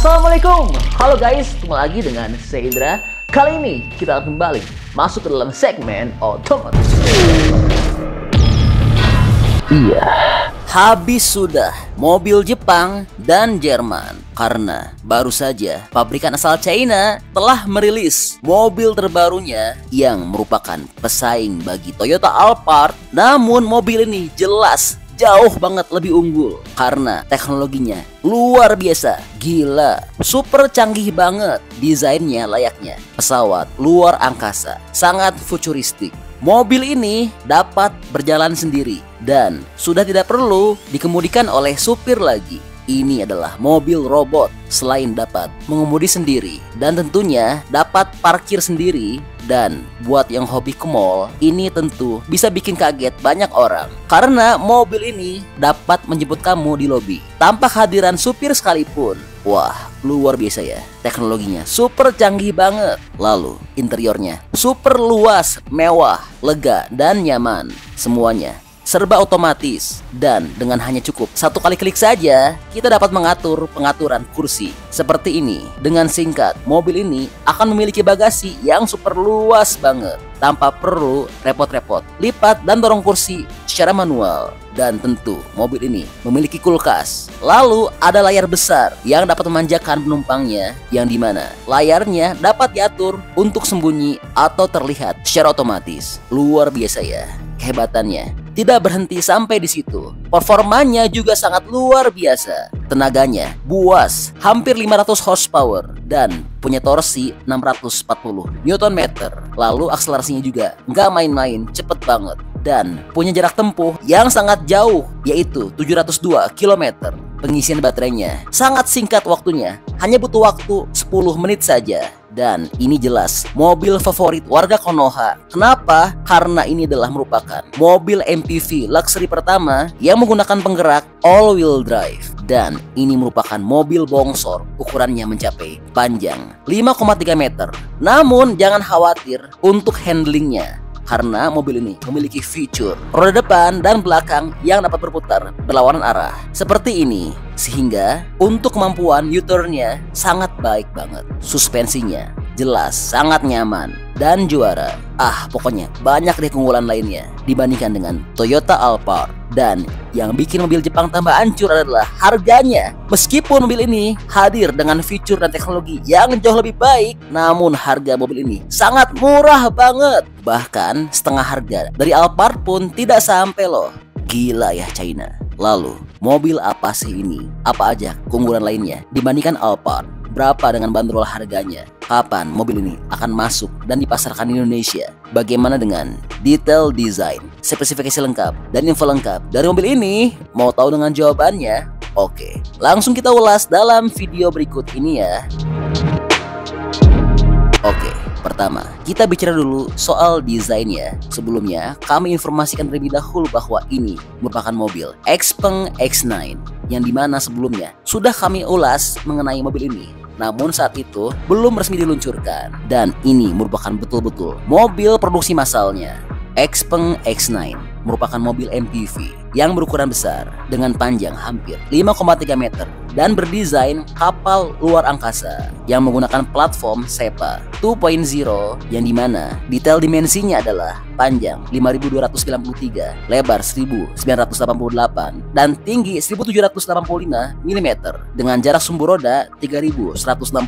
Assalamualaikum, halo guys, ketemu lagi dengan saya Indra. Kali ini kita akan kembali masuk ke dalam segmen otomotif. Iya, habis sudah mobil Jepang dan Jerman karena baru saja pabrikan asal China telah merilis mobil terbarunya yang merupakan pesaing bagi Toyota Alphard. Namun mobil ini jelas jauh banget lebih unggul karena teknologinya luar biasa, gila, super canggih banget. Desainnya layaknya pesawat luar angkasa, sangat futuristik. Mobil ini dapat berjalan sendiri dan sudah tidak perlu dikemudikan oleh supir lagi. Ini adalah mobil robot. Selain dapat mengemudi sendiri dan tentunya dapat parkir sendiri, dan buat yang hobi ke mall, ini tentu bisa bikin kaget banyak orang karena mobil ini dapat menjemput kamu di lobi tanpa kehadiran supir sekalipun. Wah, luar biasa ya. Teknologinya super canggih banget. Lalu interiornya super luas, mewah, lega, dan nyaman. Semuanya serba otomatis, dan dengan hanya cukup satu kali klik saja kita dapat mengatur pengaturan kursi seperti ini. Dengan singkat, mobil ini akan memiliki bagasi yang super luas banget tanpa perlu repot-repot lipat dan dorong kursi secara manual. Dan tentu mobil ini memiliki kulkas. Lalu ada layar besar yang dapat memanjakan penumpangnya, yang dimana layarnya dapat diatur untuk sembunyi atau terlihat secara otomatis. Luar biasa ya kehebatannya. Tidak berhenti sampai di situ, performanya juga sangat luar biasa. Tenaganya buas, hampir 500 horsepower dan punya torsi 640 Nm. Lalu akselerasinya juga nggak main-main, cepet banget. Dan punya jarak tempuh yang sangat jauh, yaitu 702 km. Pengisian baterainya sangat singkat waktunya, hanya butuh waktu 10 menit saja. Dan ini jelas mobil favorit warga Konoha. Kenapa? Karena ini adalah merupakan mobil MPV luxury pertama yang menggunakan penggerak all-wheel drive. Dan ini merupakan mobil bongsor, ukurannya mencapai panjang 5,3 meter. Namun jangan khawatir untuk handlingnya, karena mobil ini memiliki fitur roda depan dan belakang yang dapat berputar berlawanan arah seperti ini, sehingga untuk kemampuan U-turn-nya sangat baik banget. Suspensinya jelas sangat nyaman dan juara. Pokoknya banyak deh keunggulan lainnya dibandingkan dengan Toyota Alphard. Dan yang bikin mobil Jepang tambah hancur adalah harganya. Meskipun mobil ini hadir dengan fitur dan teknologi yang jauh lebih baik, namun harga mobil ini sangat murah banget. Bahkan setengah harga dari Alphard pun tidak sampai loh. Gila ya China. Lalu mobil apa sih ini? Apa aja keunggulan lainnya dibandingkan Alphard? Berapa dengan bandrol harganya? Kapan mobil ini akan masuk dan dipasarkan di Indonesia? Bagaimana dengan detail desain, spesifikasi lengkap, dan info lengkap dari mobil ini? Mau tahu dengan jawabannya? Oke, langsung kita ulas dalam video berikut ini ya. Oke, pertama kita bicara dulu soal desainnya. Sebelumnya kami informasikan terlebih dahulu bahwa ini merupakan mobil XPeng X9, yang dimana sebelumnya sudah kami ulas mengenai mobil ini, namun saat itu belum resmi diluncurkan. Dan ini merupakan betul-betul mobil produksi massalnya. XPeng X9 merupakan mobil MPV yang berukuran besar dengan panjang hampir 5,3 meter dan berdesain kapal luar angkasa yang menggunakan platform SEPA 2.0, yang dimana detail dimensinya adalah panjang 5.293, lebar 1.988, dan tinggi 1.785 mm dengan jarak sumbu roda 3.160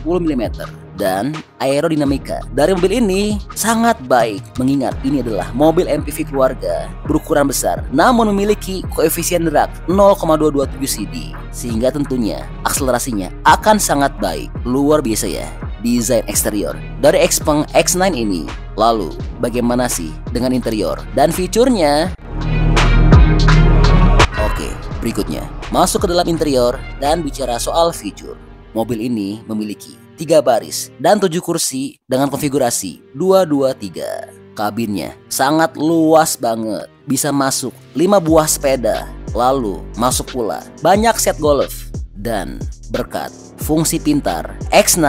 mm. Dan aerodinamika dari mobil ini sangat baik, mengingat ini adalah mobil MPV keluarga berukuran besar namun memiliki koefisien drag 0,227 cc, sehingga tentunya akselerasinya akan sangat baik. Luar biasa ya desain eksterior dari XPeng X9 ini. Lalu bagaimana sih dengan interior dan fiturnya? Oke, berikutnya masuk ke dalam interior dan bicara soal fitur. Mobil ini memiliki 3 baris dan 7 kursi dengan konfigurasi 223. Kabinnya sangat luas banget, bisa masuk 5 buah sepeda. Lalu masuk pula banyak set golf. Dan berkat fungsi pintar, X9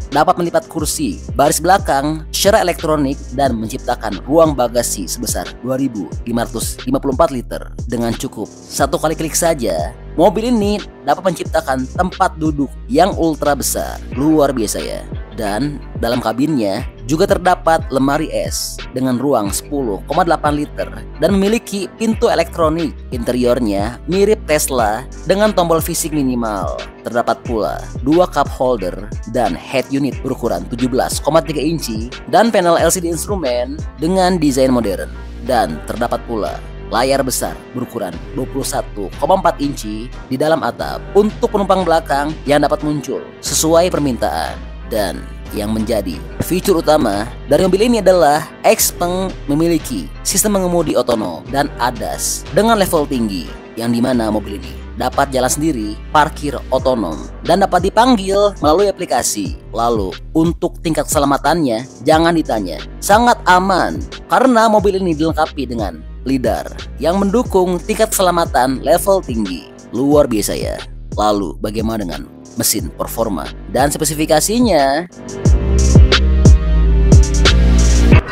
dapat melipat kursi baris belakang secara elektronik dan menciptakan ruang bagasi sebesar 2.554 liter. Dengan cukup satu kali klik saja, mobil ini dapat menciptakan tempat duduk yang ultra besar, luar biasa ya. Dan dalam kabinnya juga terdapat lemari es dengan ruang 10,8 liter dan memiliki pintu elektronik. Interiornya mirip Tesla dengan tombol fisik minimal. Terdapat pula 2 cup holder dan head unit berukuran 17,3 inci dan panel LCD instrumen dengan desain modern. Dan terdapat pula layar besar berukuran 21,4 inci di dalam atap untuk penumpang belakang yang dapat muncul sesuai permintaan. Dan yang menjadi fitur utama dari mobil ini adalah Xpeng memiliki sistem mengemudi otonom dan ADAS dengan level tinggi, yang dimana mobil ini dapat jalan sendiri, parkir otonom, dan dapat dipanggil melalui aplikasi. Lalu untuk tingkat keselamatannya jangan ditanya, sangat aman karena mobil ini dilengkapi dengan LiDAR yang mendukung tingkat keselamatan level tinggi. Luar biasa ya. Lalu bagaimana dengan mesin performa dan spesifikasinya?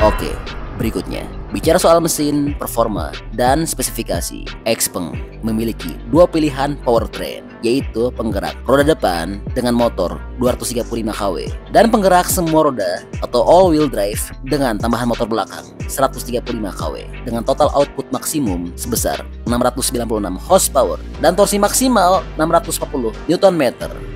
Oke, berikutnya bicara soal mesin, performa, dan spesifikasi. Xpeng memiliki 2 pilihan powertrain, yaitu penggerak roda depan dengan motor 235 kW dan penggerak semua roda atau all-wheel drive dengan tambahan motor belakang 135 kW dengan total output maksimum sebesar 696 horsepower dan torsi maksimal 640 Nm.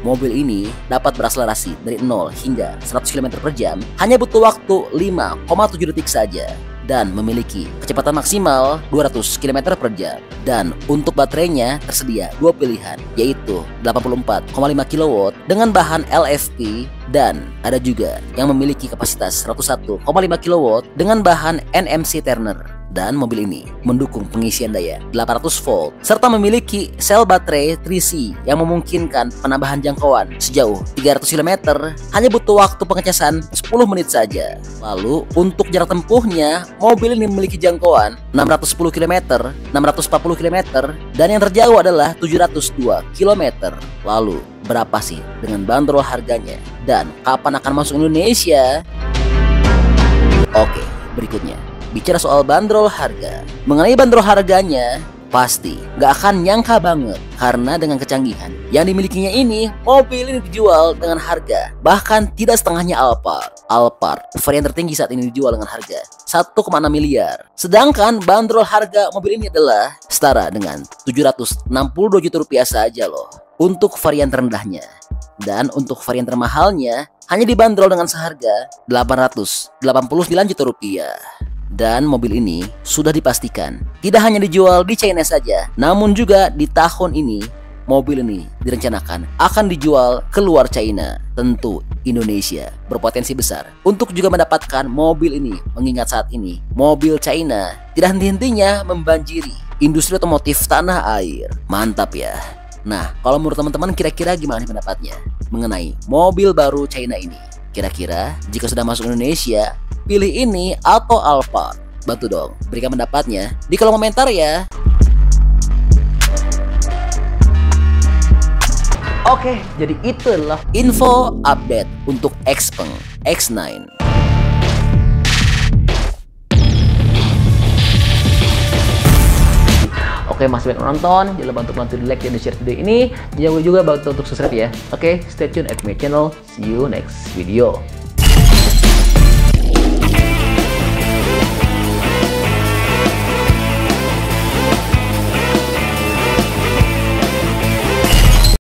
Mobil ini dapat berakselerasi dari 0 hingga 100 km per jam hanya butuh waktu 5,7 detik saja dan memiliki kecepatan maksimal 200 km per jam. Dan untuk baterainya tersedia 2 pilihan, yaitu 84,5 kW dengan bahan LFP dan ada juga yang memiliki kapasitas 101,5 kW dengan bahan NMC Turner. Dan mobil ini mendukung pengisian daya 800 volt serta memiliki sel baterai 3C yang memungkinkan penambahan jangkauan sejauh 300 km hanya butuh waktu pengecasan 10 menit saja. Lalu untuk jarak tempuhnya, mobil ini memiliki jangkauan 610 km, 640 km dan yang terjauh adalah 702 km. Lalu berapa sih dengan bandrol harganya dan kapan akan masuk Indonesia? Oke, berikutnya bicara soal bandrol harga. Mengenai bandrol harganya, pasti gak akan nyangka banget karena dengan kecanggihan yang dimilikinya ini, mobil ini dijual dengan harga bahkan tidak setengahnya Alphard. Alphard varian tertinggi saat ini dijual dengan harga 1,6 miliar. Sedangkan bandrol harga mobil ini adalah setara dengan 762 juta rupiah saja loh untuk varian terendahnya. Dan untuk varian termahalnya hanya dibanderol dengan seharga 889 juta rupiah. Dan mobil ini sudah dipastikan tidak hanya dijual di China saja, namun juga di tahun ini mobil ini direncanakan akan dijual keluar China. Tentu Indonesia berpotensi besar untuk juga mendapatkan mobil ini, mengingat saat ini mobil China tidak henti-hentinya membanjiri industri otomotif tanah air. Mantap ya. Nah, kalau menurut teman-teman kira-kira gimana nih pendapatnya mengenai mobil baru China ini? Kira-kira jika sudah masuk Indonesia, pilih ini atau Alphard? Bantu dong, berikan pendapatnya di kolom komentar ya. Oke, jadi itu adalah info update untuk Xpeng X9. Oke, masih banyak menonton, jangan lupa untuk bantu di like dan share video ini. Jangan lupa juga bantu untuk subscribe ya. Oke, stay tune at my channel. See you next video.